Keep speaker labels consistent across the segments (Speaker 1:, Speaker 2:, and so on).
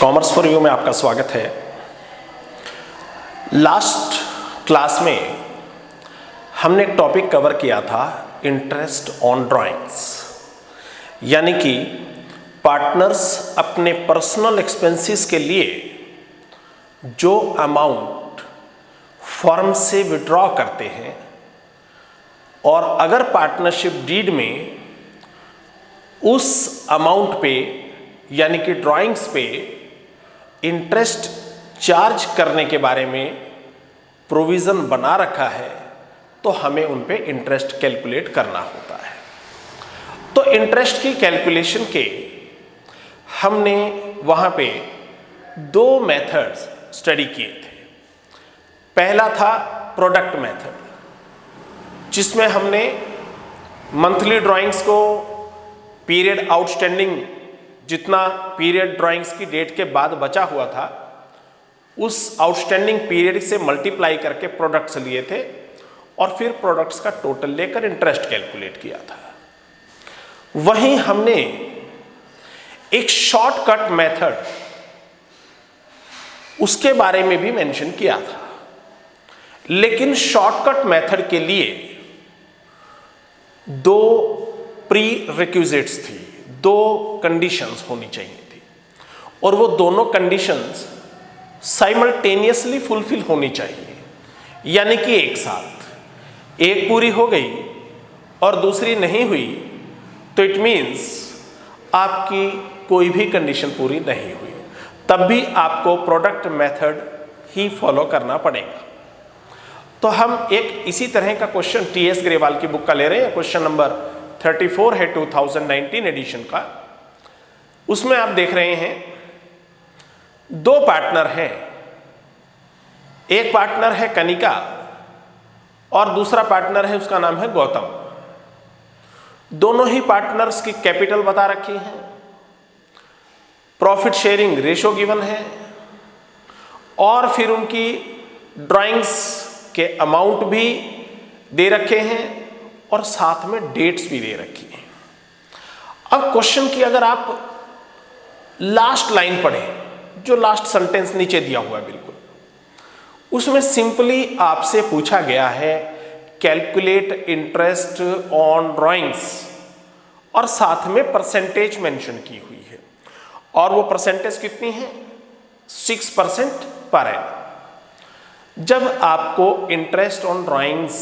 Speaker 1: Commerce for you में आपका स्वागत है। लास्ट क्लास में हमने एक टॉपिक कवर किया था, इंटरेस्ट ऑन ड्राइंग्स, यानी कि पार्टनर्स अपने पर्सनल एक्सपेंसेस के लिए जो अमाउंट फर्म से विड्रॉ करते हैं और अगर पार्टनरशिप डीड में उस अमाउंट पे यानी कि ड्राइंग्स पे इंटरेस्ट चार्ज करने के बारे में प्रोविज़न बना रखा है तो हमें उन पे इंटरेस्ट कैलकुलेट करना होता है। तो इंटरेस्ट की कैलकुलेशन के हमने वहाँ पे दो मेथड्स स्टडी किए थे। पहला था प्रोडक्ट मेथड, जिसमें हमने मंथली ड्राइंग्स को पीरियड आउटस्टैंडिंग, जितना पीरियड ड्राइंग्स की डेट के बाद बचा हुआ था उस आउटस्टैंडिंग पीरियड से मल्टीप्लाई करके प्रोडक्ट्स लिए थे और फिर प्रोडक्ट्स का टोटल लेकर इंटरेस्ट कैलकुलेट किया था। वहीं हमने एक शॉर्टकट मेथड उसके बारे में भी मेंशन किया था, लेकिन शॉर्टकट मेथड के लिए दो प्री रिक्विजिट्स थी, दो कंडीशंस होनी चाहिए थी और वो दोनों कंडीशंस साइमल्टेनियसली फुलफिल होनी चाहिए, यानी कि एक साथ एक पूरी हो गई और दूसरी नहीं हुई तो इट मीन्स आपकी कोई भी कंडीशन पूरी नहीं हुई, तब भी आपको प्रोडक्ट मेथड ही फॉलो करना पड़ेगा। तो हम एक इसी तरह का क्वेश्चन टीएस ग्रेवाल की बुक का ले रहे हैं, क्वेश्चन नंबर 34 है 2019 एडिशन का। उसमें आप देख रहे हैं दो पार्टनर हैं, एक पार्टनर है कनिका और दूसरा पार्टनर है उसका नाम है गौतम। दोनों ही पार्टनर्स की कैपिटल बता रखी है, प्रॉफिट शेयरिंग रेशो गिवन है और फिर उनकी ड्राइंग्स के अमाउंट भी दे रखे हैं और साथ में डेट्स भी दे रखी हैं। अब क्वेश्चन की अगर आप लास्ट लाइन पढ़ें, जो लास्ट सेंटेंस नीचे दिया हुआ है बिल्कुल, उसमें सिंपली आपसे पूछा गया है कैलकुलेट इंटरेस्ट ऑन ड्राइंग्स और साथ में परसेंटेज मेंशन की हुई है और वो परसेंटेज कितनी है, 6% पर एनम। जब आपको interest on drawings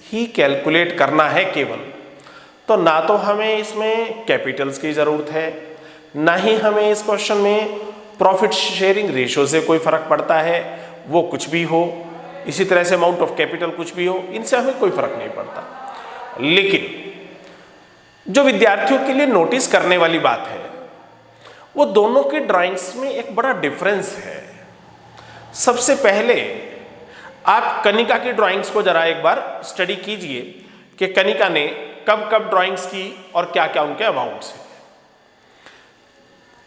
Speaker 1: he calculate करना है केवल, तो ना तो हमें इसमें कैपिटल्स की ज़रूरत है, ना ही हमें इस क्वेश्चन में प्रॉफिट शेयरिंग रेशो से कोई फ़र्क पड़ता है, वो कुछ भी हो, इसी तरह से अमाउंट ऑफ कैपिटल कुछ भी हो, इनसे हमें कोई फ़र्क नहीं पड़ता। लेकिन जो विद्यार्थियों के लिए नोटिस करने वाली बात है वो दोनों की ड्राइंग्स में एक बड़ा डिफरेंस है। सबसे पहले आप कनिका की ड्राइंग्स को जरा एक बार स्टडी कीजिए कि कनिका ने कब कब ड्राइंग्स की और क्या क्या उनके अमाउंट्स हैं।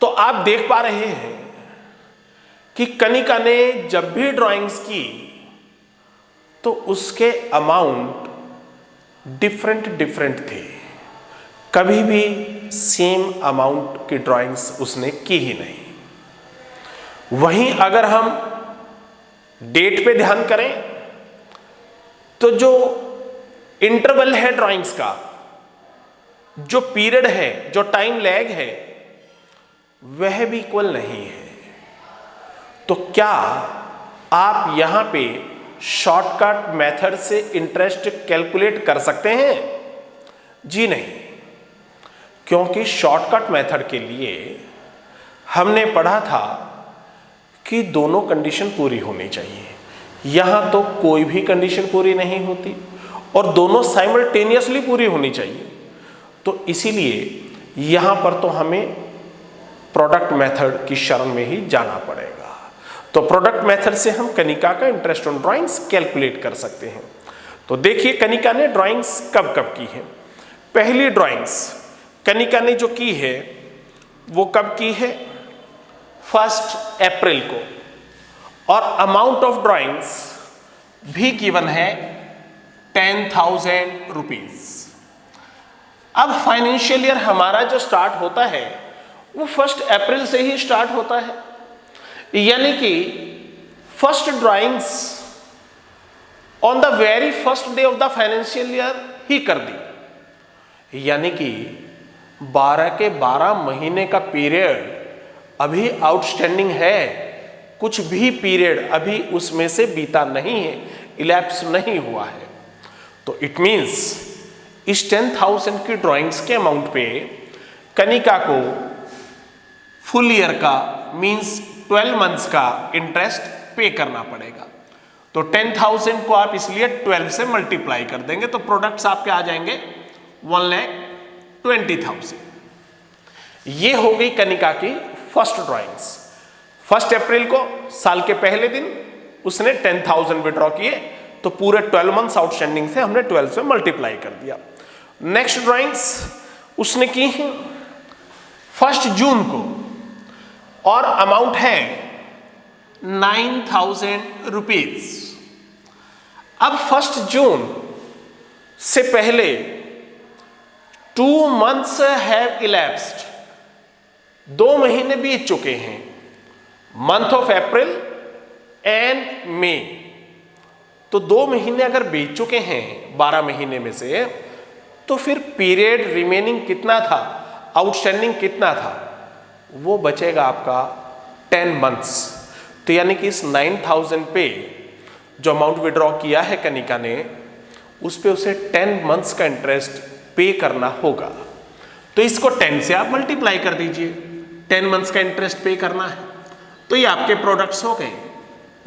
Speaker 1: तो आप देख पा रहे हैं कि कनिका ने जब भी ड्राइंग्स की तो उसके अमाउंट डिफरेंट थे, कभी भी सेम अमाउंट की ड्राइंग्स उसने की ही नहीं। वहीं अगर हम डेट पे ध्यान करें तो जो इंटरवल है ड्राइंग्स का, जो पीरियड है, जो टाइम लैग है, वह भी इक्वल नहीं है। तो क्या आप यहां पे शॉर्टकट मेथड से इंटरेस्ट कैलकुलेट कर सकते हैं? जी नहीं, क्योंकि शॉर्टकट मेथड के लिए हमने पढ़ा था कि दोनों कंडीशन पूरी होनी चाहिए। यहां तो कोई भी कंडीशन पूरी नहीं होती और दोनों साइमल्टेनियसली पूरी होनी चाहिए। तो इसीलिए यहां पर तो हमें प्रोडक्ट मेथड की शरण में ही जाना पड़ेगा। तो प्रोडक्ट मेथड से हम कनिका का इंटरेस्ट ऑन ड्राइंग्स कैलकुलेट कर सकते हैं। तो देखिए कनिका ने ड्राइंग्स कब कब की है। पहली ड्राइंग्स कनिका ने जो की है वो कब की है, 1 अप्रैल को, और अमाउंट ऑफ ड्राइंग्स भी गिवन है 10,000 रुपीज। अब फाइनेंशियल ईयर हमारा जो स्टार्ट होता है वो 1 अप्रैल से ही स्टार्ट होता है, यानी कि first drawings on the very first day of the financial year ही कर दी, यानी कि 12 के 12 महीने का पीरियड अभी आउटस्टैंडिंग है, कुछ भी पीरियड अभी उसमें से बीता नहीं है, इलैप्स नहीं हुआ है। तो इट मींस इस 10,000 की ड्राइंग्स के अमाउंट पे कनिका को फुल ईयर का मींस 12 मंथ्स का इंटरेस्ट पे करना पड़ेगा। तो 10,000 को आप इसलिए 12 से मल्टीप्लाई कर देंगे तो प्रोडक्ट्स आपके आ जाएंगे 1,20,000। ये हो गई कनिका की फर्स्ट ड्राइंग्स। 1 अप्रैल को साल के पहले दिन उसने 10,000 विड्रॉ किए, तो पूरे 12 मंथ्स आउटस्टैंडिंग से हमने 12 से मल्टीप्लाई कर दिया। नेक्स्ट ड्राइंग्स उसने की 1 जून को और अमाउंट है 9,000 रुपीज। अब 1 जून से पहले 2 मंथ्स हैव इलैप्स्ड, 2 महीने बीत चुके हैं, मंथ ऑफ अप्रैल एंड मई। तो 2 महीने अगर बीत चुके हैं 12 महीने में से, तो फिर पीरियड रिमेनिंग कितना था, आउटस्टैंडिंग कितना था, वो बचेगा आपका 10 मंथ्स। तो यानी कि इस 9,000 पे जो अमाउंट विड्रॉ किया है कनिका ने, उस पे उसे 10 मंथ्स का इंटरेस्ट पे करना होगा। तो इसको 10 से आप मल्टीप्लाई कर दीजिए, 10 मंथ्स का इंटरेस्ट पे करना है, तो ये आपके प्रोडक्ट्स हो गए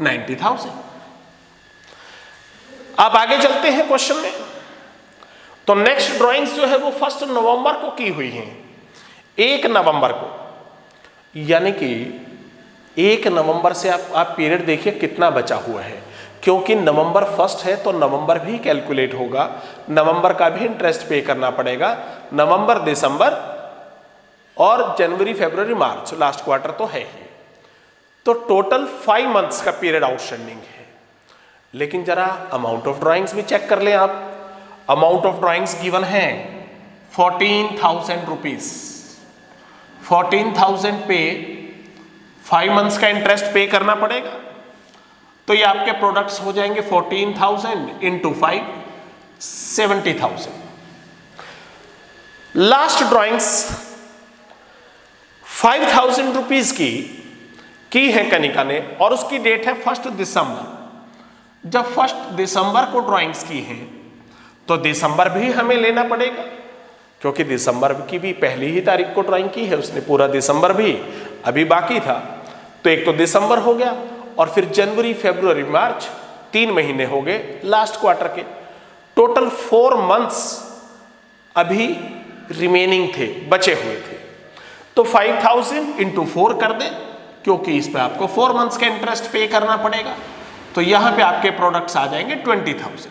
Speaker 1: 90,000। अब आगे चलते हैं क्वेश्चन में। तो नेक्स्ट ड्राइंग्स जो है वो 1 नवंबर को की हुई है, 1 नवंबर को, यानी कि 1 नवंबर से आप पीरियड देखिए कितना बचा हुआ है, क्योंकि नवंबर 1 है तो नवंबर भी कैलकुलेट होगा, नवंबर का भी इंटरेस्ट पे करना पड़ेगा, नवंबर दिसंबर और जनवरी फरवरी मार्च लास्ट क्वार्टर तो है ही। तो टोटल 5 मंथ्स का पीरियड आउटस्टैंडिंग है। लेकिन जरा अमाउंट ऑफ ड्राइंग्स भी चेक कर लें आप। अमाउंट ऑफ ड्राइंग्स गिवन है 14,000 रुपीज। 14,000 पे 5 मंथ्स का इंटरेस्ट पे करना पड़ेगा, तो ये आपके प्रोडक्ट्स हो जाएंगे 14,000 इंटू 5, 70,000। लास्ट ड्राइंग्स 5,000 रुपीज की है कनिका ने, और उसकी डेट है 1 दिसंबर। जब 1 दिसंबर को ड्राइंग्स की है तो दिसंबर भी हमें लेना पड़ेगा, क्योंकि दिसंबर की भी पहली ही तारीख को ड्राइंग की है उसने, पूरा दिसंबर भी अभी बाकी था। तो एक तो दिसंबर हो गया, और फिर जनवरी फरवरी मार्च 3 महीने हो गए लास्ट क्वार्टर के। टोटल 4 मंथ्स अभी रिमेनिंग थे, बचे हुए थे। तो 5,000 इंटू 4 कर दें, क्योंकि इस पे आपको 4 मंथ्स का इंटरेस्ट पे करना पड़ेगा। तो यहां पे आपके प्रोडक्ट्स आ जाएंगे 20,000।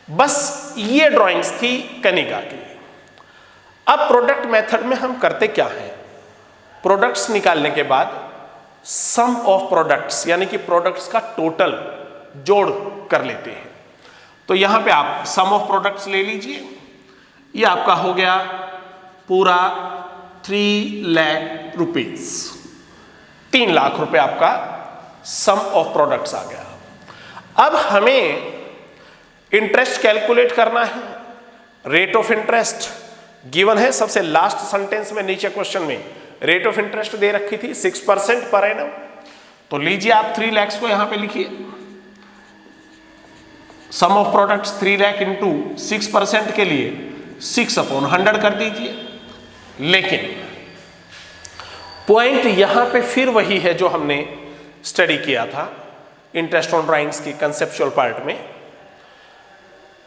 Speaker 1: बस ये ड्राइंग्स थी कनिका की। अब प्रोडक्ट मेथड में हम करते क्या हैं, प्रोडक्ट्स निकालने के बाद सम ऑफ प्रोडक्ट्स यानी कि प्रोडक्ट्स का टोटल जोड़ कर लेते हैं। तो यहां पे आप सम ऑफ प्रोडक्ट्स ले लीजिए, ये आपका हो गया पूरा 3 लाख रुपीज, 3 लाख रुपए आपका सम ऑफ प्रोडक्ट्स आ गया। अब हमें इंटरेस्ट कैलकुलेट करना है। रेट ऑफ इंटरेस्ट गिवन है सबसे लास्ट सेंटेंस में, नीचे क्वेश्चन में रेट ऑफ इंटरेस्ट दे रखी थी 6% पर एनम। तो लीजिए आप 3 लाख को यहां पे लिखिए, सम ऑफ प्रोडक्ट्स 3 लाख इंटू 6% के लिए 6/100 कर दीजिए। लेकिन पॉइंट यहां पे फिर वही है जो हमने स्टडी किया था इंटरेस्ट ऑन ड्राइंग्स की कंसेप्चुअल पार्ट में।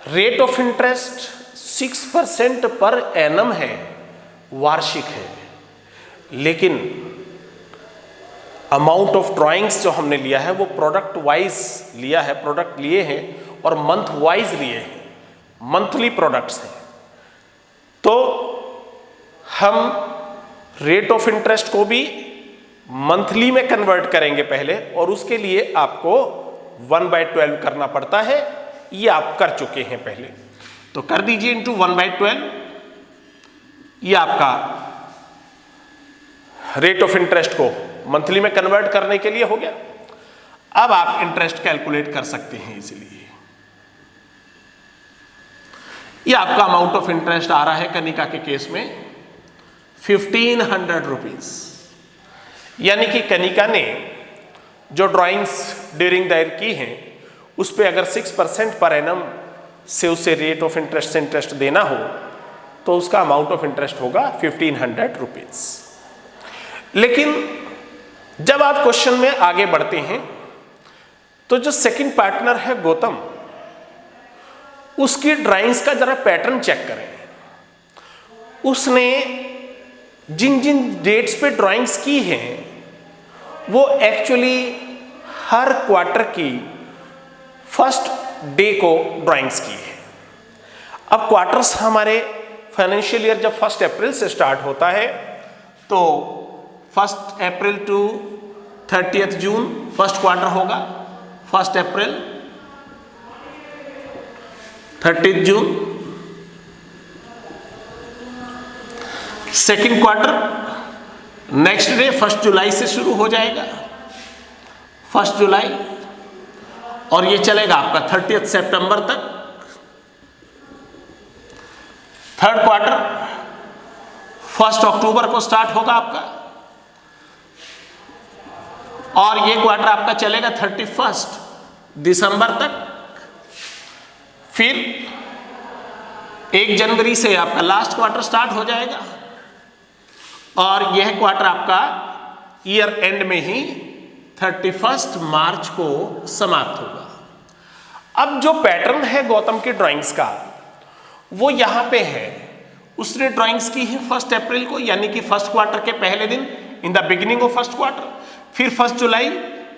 Speaker 1: Rate of interest 6% per annum है, वार्षिक है, लेकिन अमाउंट ऑफ ड्राइंग्स जो हमने लिया है वो प्रोडक्ट वाइज लिया है, प्रोडक्ट लिए हैं और मंथ वाइज लिए हैं, मंथली प्रोडक्ट्स हैं। तो हम रेट ऑफ इंटरेस्ट को भी मंथली में कन्वर्ट करेंगे पहले, और उसके लिए आपको 1/12 करना पड़ता है, ये आप कर चुके हैं पहले। तो कर दीजिए इंटू 1/12, ये आपका रेट ऑफ इंटरेस्ट को मंथली में कन्वर्ट करने के लिए हो गया। अब आप इंटरेस्ट कैलकुलेट कर सकते हैं इसीलिए। ये आपका अमाउंट ऑफ इंटरेस्ट आ रहा है कनिका के केस में 1500 रुपीज, यानी कि कनिका ने जो ड्राइंग्स ड्यूरिंग द ईयर की हैं उस पे अगर 6% पर एनम से उसे रेट ऑफ इंटरेस्ट से इंटरेस्ट देना हो तो उसका अमाउंट ऑफ इंटरेस्ट होगा 1500 रुपीज। लेकिन जब आप क्वेश्चन में आगे बढ़ते हैं तो जो सेकंड पार्टनर है गौतम, उसकी ड्राइंग्स का जरा पैटर्न चेक करें। उसने जिन जिन डेट्स पे ड्राइंग्स की हैं वो एक्चुअली हर क्वार्टर की फर्स्ट डे को ड्राइंग्स की है। अब क्वार्टर्स हमारे फाइनेंशियल ईयर जब 1 अप्रैल से स्टार्ट होता है तो 1 अप्रैल टू 30 जून फर्स्ट क्वार्टर होगा, 1 अप्रैल 30 जून। सेकेंड क्वार्टर नेक्स्ट डे 1 जुलाई से शुरू हो जाएगा, 1 जुलाई, और ये चलेगा आपका 30 सितंबर तक। थर्ड क्वार्टर 1 अक्टूबर को स्टार्ट होगा आपका, और ये क्वार्टर आपका चलेगा 31 दिसंबर तक। फिर 1 जनवरी से आपका लास्ट क्वार्टर स्टार्ट हो जाएगा, और यह क्वार्टर आपका ईयर एंड में ही 31 मार्च को समाप्त होगा। अब जो पैटर्न है गौतम की ड्राइंग्स का वो यहां पे है। उसने ड्राइंग्स की है 1 अप्रैल को, यानी कि फर्स्ट क्वार्टर के पहले दिन, in the beginning of first quarter. फिर 1 जुलाई,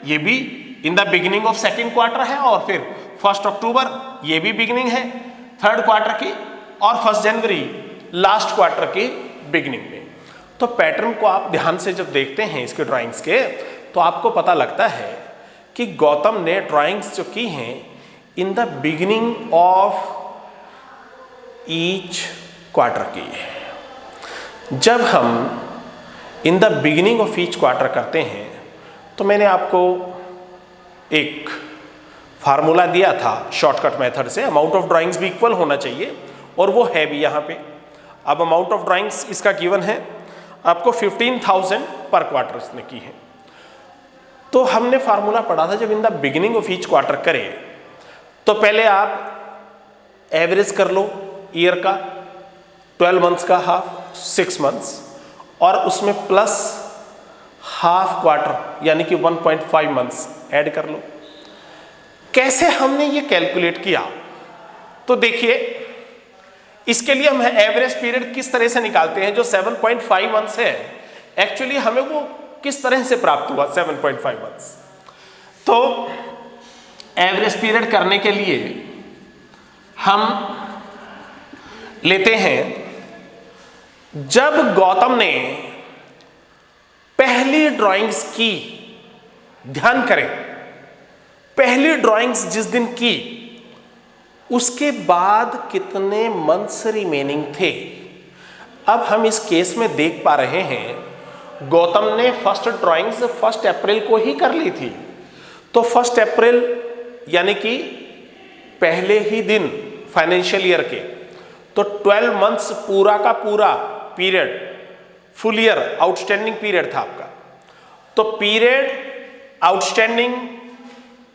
Speaker 1: ये भी in the beginning of second quarter है, और फिर 1 अक्टूबर, ये भी बिगिनिंग है थर्ड क्वार्टर की, और 1 जनवरी लास्ट क्वार्टर की बिगिनिंग में। तो पैटर्न को आप ध्यान से जब देखते हैं इसके ड्राइंग्स के तो आपको पता लगता है कि गौतम ने ड्राइंग्स जो की हैं in the beginning of each quarter की है। जब हम in the beginning of each quarter करते हैं तो मैंने आपको एक फार्मूला दिया था शॉर्टकट मेथड से, अमाउंट ऑफ ड्राइंग्स भी इक्वल होना चाहिए, और वो है भी यहाँ पे। अब अमाउंट ऑफ ड्राइंग्स इसका गिवन है आपको 15,000 पर क्वार्टर इसने की है। तो हमने फार्मूला पढ़ा था जब in the beginning of each quarter करें तो पहले आप एवरेज कर लो ईयर का, 12 मंथ्स का हाफ 6 मंथ्स, और उसमें प्लस हाफ क्वार्टर यानी कि 1.5 मंथ्स ऐड कर लो। कैसे हमने ये कैलकुलेट किया तो देखिए, इसके लिए हम एवरेज पीरियड किस तरह से निकालते हैं। जो 7.5 मंथ्स है एक्चुअली हमें वो किस तरह से प्राप्त हुआ 7.5 मंथ्स। तो एवरेज पीरियड करने के लिए हम लेते हैं, जब गौतम ने पहली ड्राइंग्स की, ध्यान करें पहली ड्राइंग्स जिस दिन की उसके बाद कितने मंथ्स रिमेनिंग थे। अब हम इस केस में देख पा रहे हैं गौतम ने फर्स्ट ड्राइंग्स 1 अप्रैल को ही कर ली थी, तो 1 अप्रैल यानी कि पहले ही दिन फाइनेंशियल ईयर के, तो 12 मंथ्स पूरा का पूरा period full year outstanding period था आपका। तो period outstanding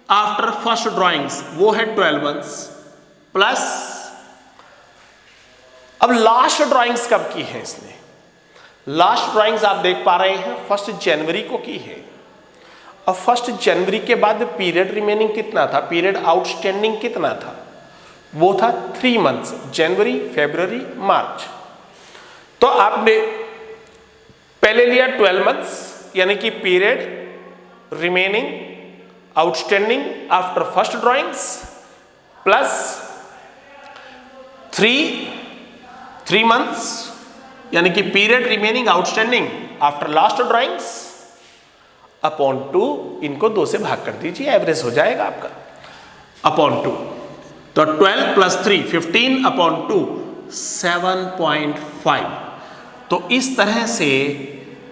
Speaker 1: after first drawings वो है 12 मंथ्स प्लस, अब लास्ट ड्राइंग्स कब की है इसने। लास्ट ड्राइंग्स आप देख पा रहे हैं 1 जनवरी को की है। अब 1 जनवरी के बाद पीरियड रिमेनिंग कितना था, पीरियड आउटस्टैंडिंग कितना था, वो था 3 मंथ्स, जनवरी फरवरी मार्च। तो आपने पहले लिया 12 मंथ्स यानी कि period remaining outstanding after first drawings plus 3 months यानी कि period remaining outstanding after last drawings upon 2, इनको 2 से भाग कर दीजिए, एवरेज हो जाएगा आपका अपॉन 2। तो 12 प्लस 3 15 अपॉन 2 7.5। तो इस तरह से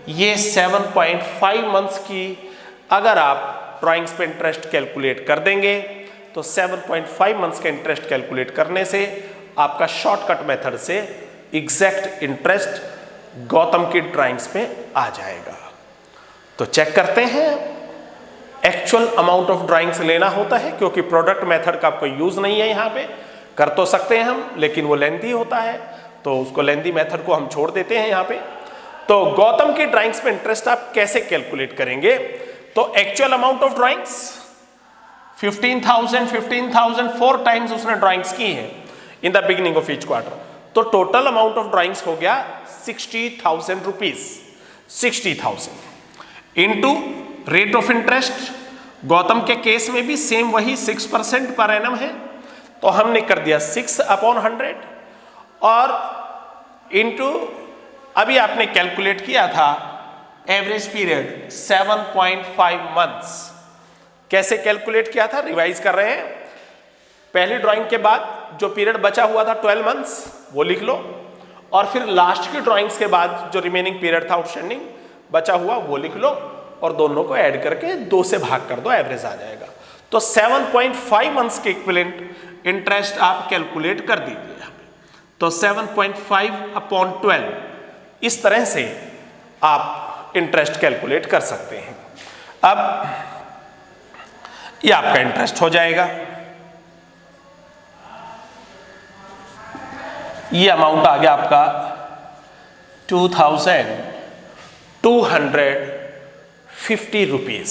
Speaker 1: ये 7.5 मंथ्स की अगर आप ड्राइंग्स पे इंटरेस्ट कैलकुलेट कर देंगे तो 7.5 मंथ्स का इंटरेस्ट कैलकुलेट करने से आपका शॉर्टकट मेथड से एग्जैक्ट इंटरेस्ट गौतम की ड्राइंग्स पे आ जाएगा। तो चेक करते हैं, एक्चुअल अमाउंट ऑफ ड्राइंग्स लेना होता है क्योंकि प्रोडक्ट मेथड का कोई यूज नहीं है, यहाँ पे कर तो सकते हैं हम लेकिन वो लेंथी होता है, तो उसको लेंथी मेथड को हम छोड़ देते हैं यहाँ पे। तो गौतम की ड्राइंग्स पे इंटरेस्ट आप कैसे कैलकुलेट करेंगे? तो actual amount of drawings 15,000 4 times उसने ड्राइंग्स की है in the beginning of each quarter, तो टोटल अमाउंट ऑफ ड्राइंग्स हो गया 60,000 rupees. 60,000 into rate of interest, Gautam के केस में भी सेम वही 6% पर एनम है, तो हमने कर दिया 6/100 और इंटू अभी आपने कैलकुलेट किया था एवरेज पीरियड 7.5 मंथ्स। कैसे कैलकुलेट किया था, रिवाइज कर रहे हैं। पहली ड्राइंग के बाद जो पीरियड बचा हुआ था 12 मंथ्स वो लिख लो, और फिर लास्ट की ड्राइंग्स के बाद जो रिमेनिंग पीरियड था आउटस्टैंडिंग बचा हुआ वो लिख लो और दोनों को ऐड करके 2 से भाग कर दो, एवरेज आ जाएगा। तो 7.5 मंथ्स के इक्विवेलेंट इंटरेस्ट आप कैलकुलेट कर दीजिए। तो 7.5/12 इस तरह से आप इंटरेस्ट कैलकुलेट कर सकते हैं। अब ये आपका इंटरेस्ट हो जाएगा, ये अमाउंट आ गया आपका 2,250 रुपीज।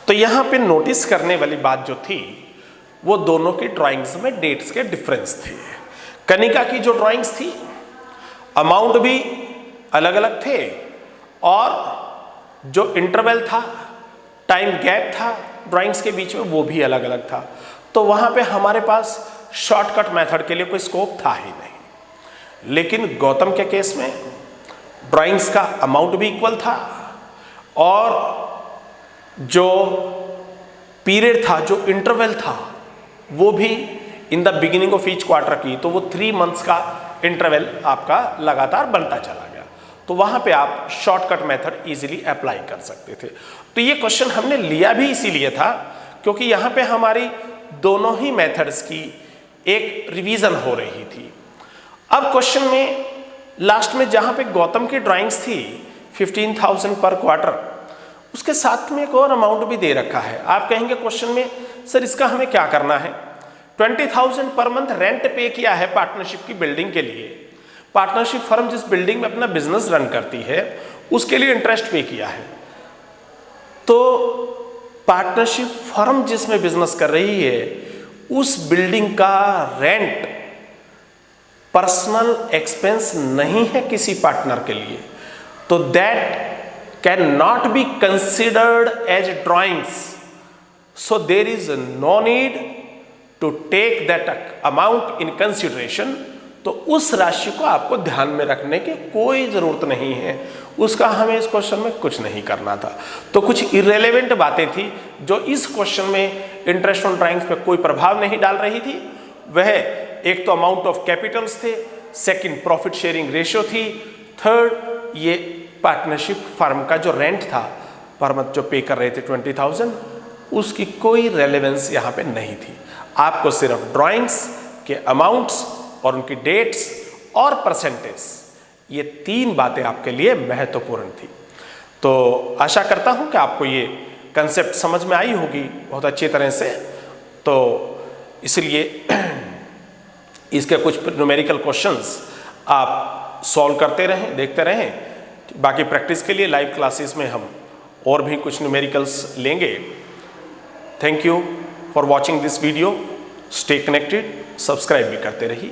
Speaker 1: तो यहां पे नोटिस करने वाली बात जो थी वो दोनों की ड्राइंग्स में डेट्स के डिफरेंस थे। कनिका की जो ड्राइंग्स थी अमाउंट भी अलग अलग थे और जो इंटरवल था, टाइम गैप था ड्राइंग्स के बीच में वो भी अलग अलग था, तो वहां पे हमारे पास शॉर्टकट मेथड के लिए कोई स्कोप था ही नहीं। लेकिन गौतम के केस में ड्राइंग्स का अमाउंट भी इक्वल था और जो पीरियड था, जो इंटरवल था वो भी in the beginning of each quarter की, तो वो 3 मंथ्स का इंटरवल आपका लगातार बनता चला गया। तो वहां पे आप शॉर्टकट मेथड इजीली अप्लाई कर सकते थे। तो ये क्वेश्चन हमने लिया भी इसीलिए था क्योंकि यहाँ पे हमारी दोनों ही मेथड्स की एक रिवीजन हो रही थी। अब क्वेश्चन में लास्ट में जहाँ पे गौतम की ड्राइंग्स थी 15,000 पर क्वार्टर, उसके साथ में एक और अमाउंट भी दे रखा है। आप कहेंगे क्वेश्चन में सर इसका हमें क्या करना है? 20,000 पर मंथ रेंट पे किया है पार्टनरशिप की बिल्डिंग के लिए। पार्टनरशिप फर्म जिस बिल्डिंग में अपना बिजनेस रन करती है उसके लिए इंटरेस्ट पे किया है। तो पार्टनरशिप फर्म जिसमें बिजनेस कर रही है उस बिल्डिंग का रेंट पर्सनल एक्सपेंस नहीं है किसी पार्टनर के लिए, तो that can not be considered as drawings. So there is no need to take that amount in consideration. तो उस राशि को आपको ध्यान में रखने की कोई जरूरत नहीं है, उसका हमें इस क्वेश्चन में कुछ नहीं करना था। तो कुछ इररिलेवेंट बातें थी जो इस क्वेश्चन में इंटरेस्ट ऑन ड्राइंग्स पे कोई प्रभाव नहीं डाल रही थी। वह एक तो अमाउंट ऑफ कैपिटल्स थे, सेकंड प्रॉफिट शेयरिंग रेशियो थी, थर्ड ये पार्टनरशिप फर्म का जो रेंट था पर मंथ जो पे कर रहे थे 20,000, उसकी कोई रेलेवेंस यहाँ पे नहीं थी। आपको सिर्फ ड्राइंग्स के अमाउंट्स और उनकी डेट्स और परसेंटेज, ये 3 बातें आपके लिए महत्वपूर्ण थी। तो आशा करता हूँ कि आपको ये कंसेप्ट समझ में आई होगी बहुत अच्छी तरह से। तो इसलिए इसके कुछ न्यूमेरिकल क्वेश्चंस आप सॉल्व करते रहें, देखते रहें। बाकी प्रैक्टिस के लिए लाइव क्लासेस में हम और भी कुछ न्यूमेरिकल्स लेंगे। Thank you for watching this video. Stay connected, subscribe भी करते रहिए।